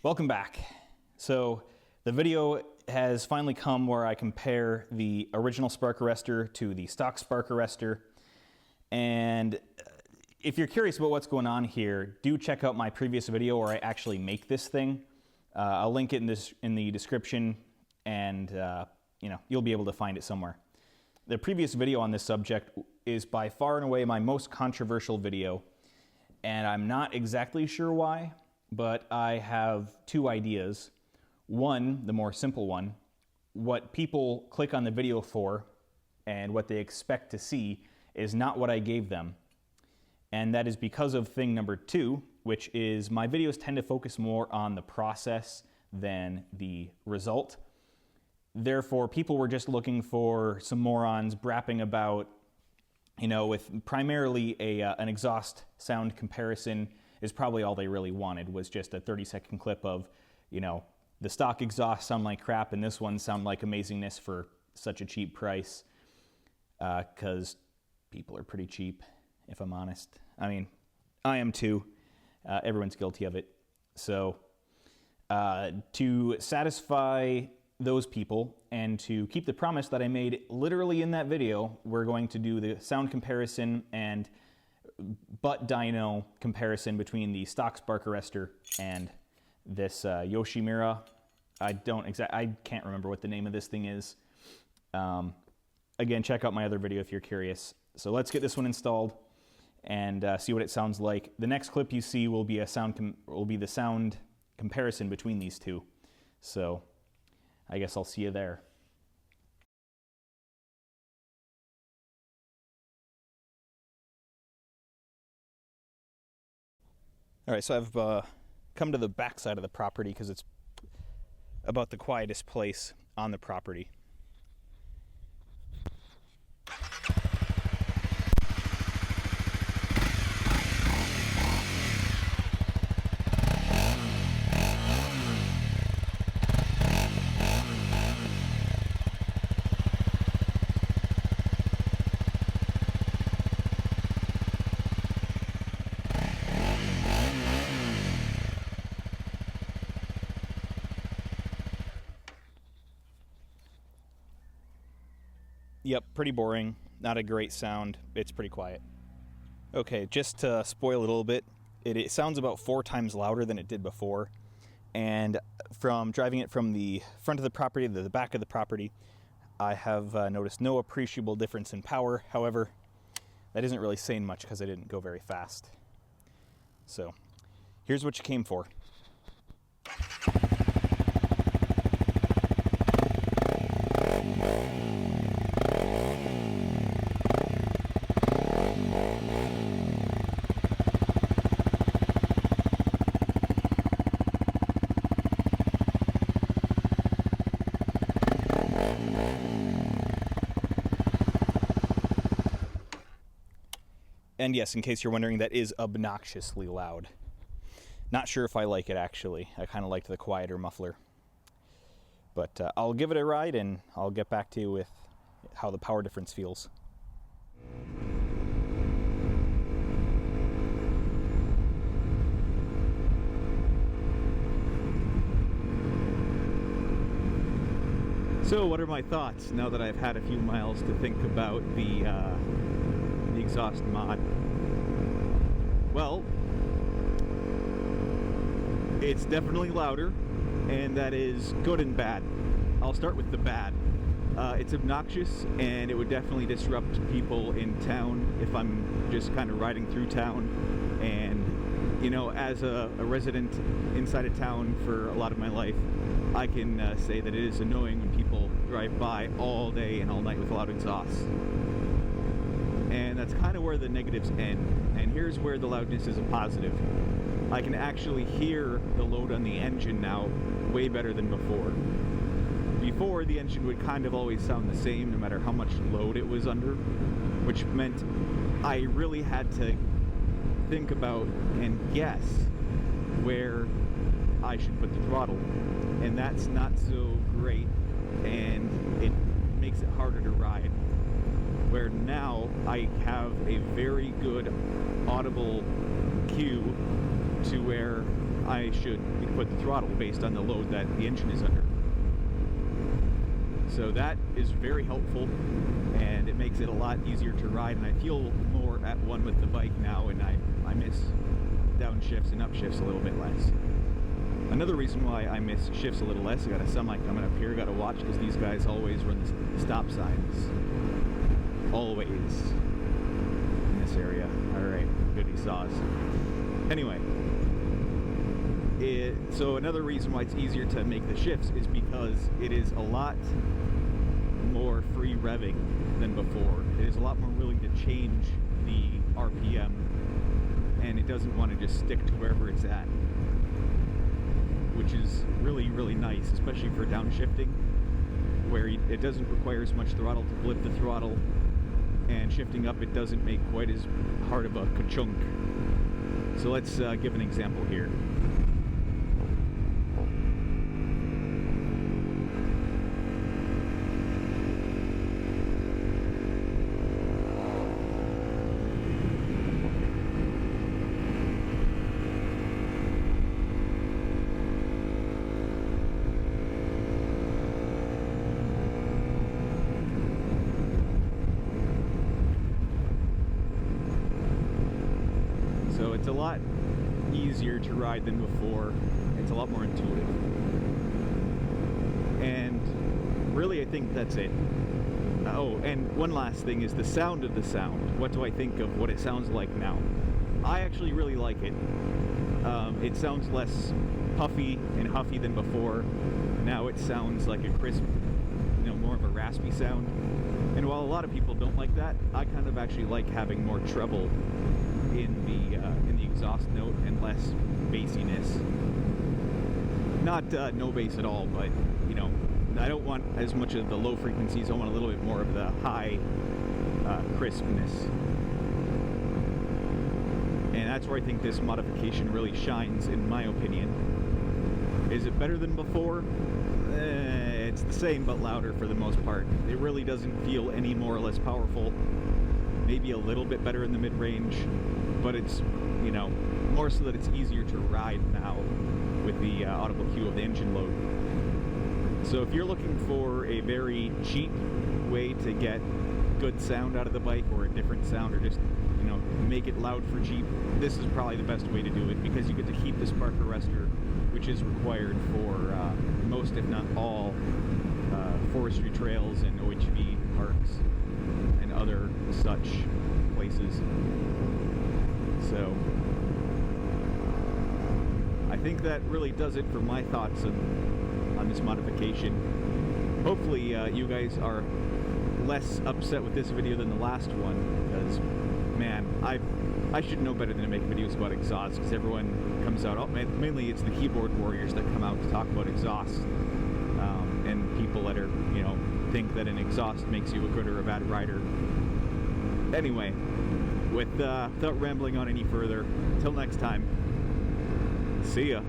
Welcome back. So the video has finally come where I compare the original spark arrestor to the stock spark arrestor. And if you're curious about what's going on here, do check out my previous video where I actually make this thing. I'll link it in the description, and you'll be able to find it somewhere. The previous video on this subject is by far and away my most controversial video, and I'm not exactly sure why, but I have two ideas. One, the more simple one, what people click on the video for and what they expect to see is not what I gave them. And that is because of thing number two, which is my videos tend to focus more on the process than the result. Therefore, people were just looking for some morons brapping about, with primarily an exhaust sound comparison is probably all they really wanted, was just a 30-second clip of, the stock exhaust sound like crap and this one sound like amazingness for such a cheap price. Because people are pretty cheap, if I'm honest. I mean, I am too. Everyone's guilty of it. So to satisfy those people and to keep the promise that I made literally in that video, we're going to do the sound comparison and butt dyno comparison between the stock spark arrestor and this Yoshimura. I can't remember what the name of this thing is. Again, check out my other video if you're curious. So let's get this one installed and see what it sounds like. The next clip you see will be the sound comparison between these two. So I guess I'll see you there. All right, so I've come to the back side of the property because it's about the quietest place on the property. Yep, pretty boring, not a great sound, it's pretty quiet. Okay, just to spoil a little bit, it sounds about 4 times louder than it did before, and from driving it from the front of the property to the back of the property, I have noticed no appreciable difference in power. However, that isn't really saying much because I didn't go very fast. So, here's what you came for. And yes, in case you're wondering, that is obnoxiously loud. Not sure if I like it, actually. I kind of liked the quieter muffler. But I'll give it a ride, and I'll get back to you with how the power difference feels. So what are my thoughts now that I've had a few miles to think about the exhaust mod? Well, it's definitely louder, and that is good and bad. I'll start with the bad. It's obnoxious, and it would definitely disrupt people in town if I'm just kind of riding through town. And, as a resident inside of town for a lot of my life, I can say that it is annoying when people drive by all day and all night with loud exhausts. And that's kind of where the negatives end. And here's where the loudness is a positive. I can actually hear the load on the engine now way better than before. Before, the engine would kind of always sound the same no matter how much load it was under, which meant I really had to think about and guess where I should put the throttle. And that's not so great, and it makes it harder to ride. Where now I have a very good audible cue to where I should put the throttle based on the load that the engine is under. So that is very helpful, and it makes it a lot easier to ride, and I feel more at one with the bike now, and I miss downshifts and upshifts a little bit less. Another reason why I miss shifts a little less, I got a semi coming up here, got to watch because these guys always run the stop signs. Always. In this area. Alright, goody saws. Anyway. So another reason why it's easier to make the shifts is because it is a lot more free revving than before. It is a lot more willing to change the RPM, and it doesn't want to just stick to wherever it's at, which is really, really nice, especially for downshifting, where it doesn't require as much throttle to blip the throttle, and shifting up it doesn't make quite as hard of a ka-chunk. So let's give an example here. It's a lot easier to ride than before. It's a lot more intuitive. And really, I think that's it. Oh, and one last thing is the sound of the sound. What do I think of what it sounds like now? I actually really like it. It sounds less puffy and huffy than before. Now it sounds like a crisp, more of a raspy sound. And while a lot of people don't like that, I kind of actually like having more treble in the exhaust note and less bassiness. Not no bass at all, but I don't want as much of the low frequencies. I want a little bit more of the high crispness. And that's where I think this modification really shines, in my opinion. Is it better than before? It's the same but louder for the most part. It really doesn't feel any more or less powerful. Maybe a little bit better in the mid-range, but it's, more so that it's easier to ride now with the audible cue of the engine load. So if you're looking for a very cheap way to get good sound out of the bike, or a different sound, or just, make it loud for cheap, this is probably the best way to do it, because you get to keep the spark arrestor, which is required for most, if not all, forestry trails and OHV parks and other such places. So I think that really does it for my thoughts on this modification. Hopefully you guys are less upset with this video than the last one, because man, I should know better than to make videos about exhaust, because everyone comes out, mainly it's the keyboard warriors that come out to talk about exhaust, and people that are, think that an exhaust makes you a good or a bad rider. Anyway, without rambling on any further, until next time, see ya.